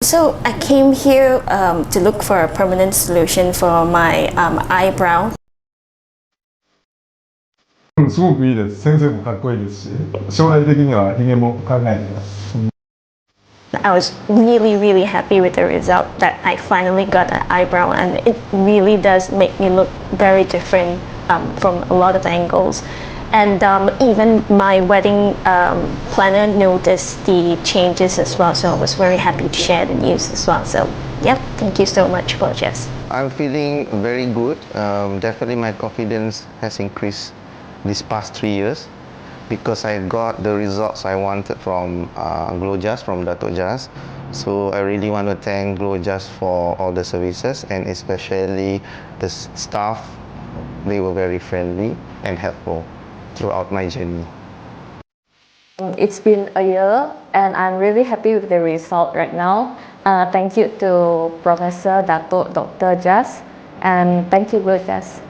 So I came here to look for a permanent solution for my eyebrow. すごくいいです。先生もかっこいいですし、将来的にはヒゲも考えています。I was really happy with the result that I finally got an eyebrow, and it really does make me look very different from a lot of angles. And even my wedding planner noticed the changes as well, so I was very happy to share the news as well. So yeah, thank you so much, GLOJAS. I'm feeling very good. Definitely my confidence has increased these past 3 years because I got the results I wanted from GLOJAS, from Dato Dr. So I really want to thank GLOJAS for all the services, and especially the staff. They were very friendly and helpful throughout my journey. It's been a year and I'm really happy with the result right now. Thank you to Professor Dato Dr. JasG, and thank you GLOJAS.